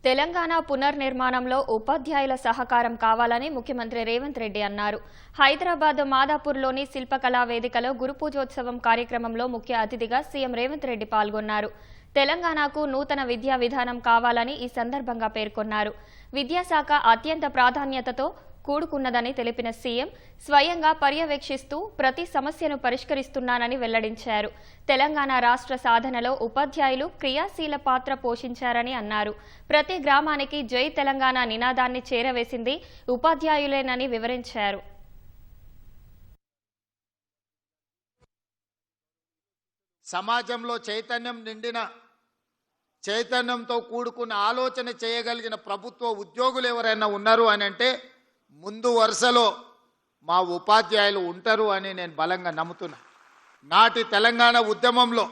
తెలంగాణ పునర్నిర్మాణంలో ఉపాధ్యాయుల సహకారం కావాలని ముఖ్యమంత్రి రేవంత్ రెడ్డి అన్నారు. హైదరాబాద్ మాదాపూర్లోని శిల్పకళా వేదికలో గురుపూజోత్సవం కార్యక్రమంలో ముఖ్య అతిథిగా సీఎం రేవంత్ రెడ్డి పాల్గొన్నారు. తెలంగాణకు నూతన విద్యా విధానం కావాలని ఈ సందర్భంగా పేర్కొన్నారు. విద్యాశాఖ అత్యంత ప్రాధాన్యతతో కూడుకున్నదని తెలిపిన సీఎం స్వయంగా పర్యవేక్షిస్తూ ప్రతి సమస్యను పరిష్కరిస్తున్నానని వెల్లడించారు. తెలంగాణ రాష్ట్ర సాధనలో ఉపాధ్యాయులు క్రియాశీల పాత్ర పోషించారని అన్నారు. ప్రతి గ్రామానికి జై తెలంగాణ నినాదాన్ని చేరవేసింది ఉపాధ్యాయులేనని వివరించారు. సమాజంలో చైతన్యంతో కూడుకున్న ఆలోచన చేయగలిగిన ప్రభుత్వ ఉద్యోగులు ఎవరైనా ఉన్నారు అని అంటే ముందు వరుసలో మా ఉపాధ్యాయులు ఉంటారు అని నేను బలంగా నమ్ముతున్నా. నాటి తెలంగాణ ఉద్యమంలో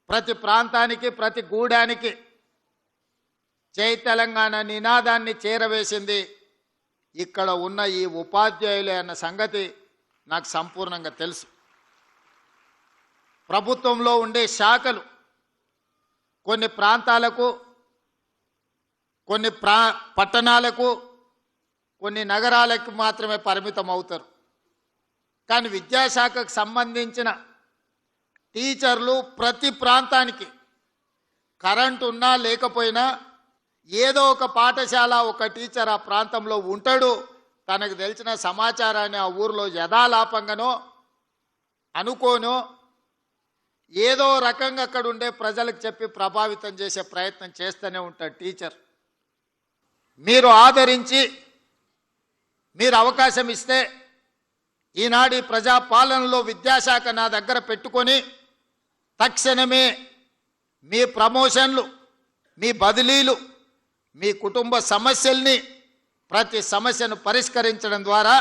ప్రతి ప్రాంతానికి ప్రతి గూడానికి జై తెలంగాణ నినాదాన్ని చేరవేసింది ఇక్కడ ఉన్న ఈ ఉపాధ్యాయులే అన్న సంగతి నాకు సంపూర్ణంగా తెలుసు. ప్రభుత్వంలో ఉండే శాఖలు కొన్ని ప్రాంతాలకు, కొన్ని పట్టణాలకు, కొన్ని నగరాలకు మాత్రమే పరిమితం అవుతారు. కానీ విద్యాశాఖకు సంబంధించిన టీచర్లు ప్రతి ప్రాంతానికి కరెంటు ఉన్నా లేకపోయినా ఏదో ఒక పాఠశాల, ఒక టీచర్ ఆ ప్రాంతంలో ఉంటాడు. తనకు తెలిసిన సమాచారాన్ని ఆ ఊరిలో యథాలాపంగానో అనుకోనో ఏదో రకంగా అక్కడ ఉండే ప్రజలకు చెప్పి ప్రభావితం చేసే ప్రయత్నం చేస్తూనే ఉంటాడు టీచర్. మీరు ఆదరించి మీరు అవకాశం ఇస్తే ఈనాడు ప్రజాపాలనలో విద్యాశాఖ నా దగ్గర పెట్టుకొని తక్షణమే మీ ప్రమోషన్లు, మీ బదిలీలు, మీ కుటుంబ సమస్యల్ని ప్రతి సమస్యను పరిష్కరించడం ద్వారా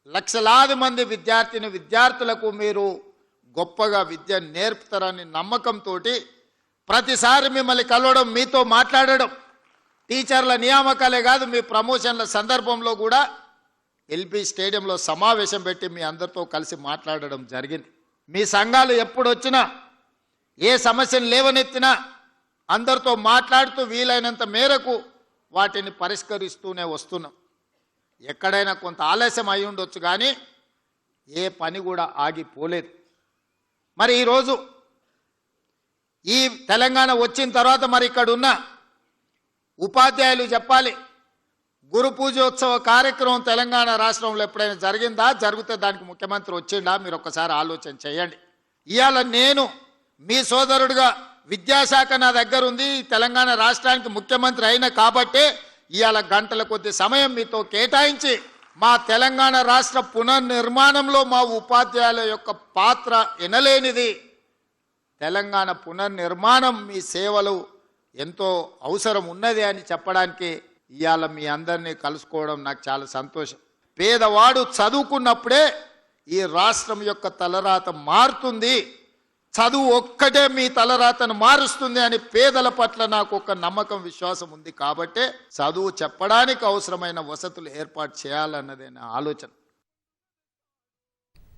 లక్షలాది మంది విద్యార్థులకు మీరు గొప్పగా విద్య నేర్పుతారని నమ్మకంతో ప్రతిసారి మిమ్మల్ని కలవడం, మీతో మాట్లాడడం, టీచర్ల నియామకాలే కాదు మీ ప్రమోషన్ల సందర్భంలో కూడా ఎల్బీ స్టేడియంలో సమావేశం పెట్టి మీ అందరితో కలిసి మాట్లాడడం జరిగింది. మీ సంఘాలు ఎప్పుడొచ్చినా ఏ సమస్యను లేవనెత్తినా అందరితో మాట్లాడుతూ వీలైనంత మేరకు వాటిని పరిష్కరిస్తూనే వస్తున్నాం. ఎక్కడైనా కొంత ఆలస్యం అయి ఉండొచ్చు కానీ ఏ పని కూడా ఆగిపోలేదు. మరి ఈరోజు ఈ తెలంగాణ వచ్చిన తర్వాత మరి ఇక్కడ ఉన్న ఉపాధ్యాయులు చెప్పాలి, గురు పూజోత్సవ కార్యక్రమం తెలంగాణ రాష్ట్రంలో ఎప్పుడైనా జరిగిందా? జరిగితే దానికి ముఖ్యమంత్రి వచ్చిండా? మీరు ఒక్కసారి ఆలోచన చేయండి. ఇవాళ నేను మీ సోదరుడిగా విద్యాశాఖ నా దగ్గర ఉంది. తెలంగాణ రాష్ట్రానికి ముఖ్యమంత్రి అయిన కాబట్టే ఇవాళ గంటల కొద్ది సమయం మీతో కేటాయించి మా తెలంగాణ రాష్ట్ర పునర్నిర్మాణంలో మా ఉపాధ్యాయుల యొక్క పాత్ర ఎనలేనిది. తెలంగాణ పునర్నిర్మాణం మీ సేవలు ఎంతో అవసరం ఉన్నది అని చెప్పడానికి ఇవాళ మీ అందరినీ కలుసుకోవడం నాకు చాలా సంతోషం. పేదవాడు చదువుకున్నప్పుడే ఈ రాష్ట్రం యొక్క తలరాత మారుతుంది. చదువు ఒక్కటే మీ తలరాతను మారుస్తుంది అని పేదల పట్ల నాకు ఒక నమ్మకం, విశ్వాసం ఉంది. కాబట్టే చదువు చెప్పడానికి అవసరమైన వసతులు ఏర్పాటు చేయాలన్నదే నా ఆలోచన.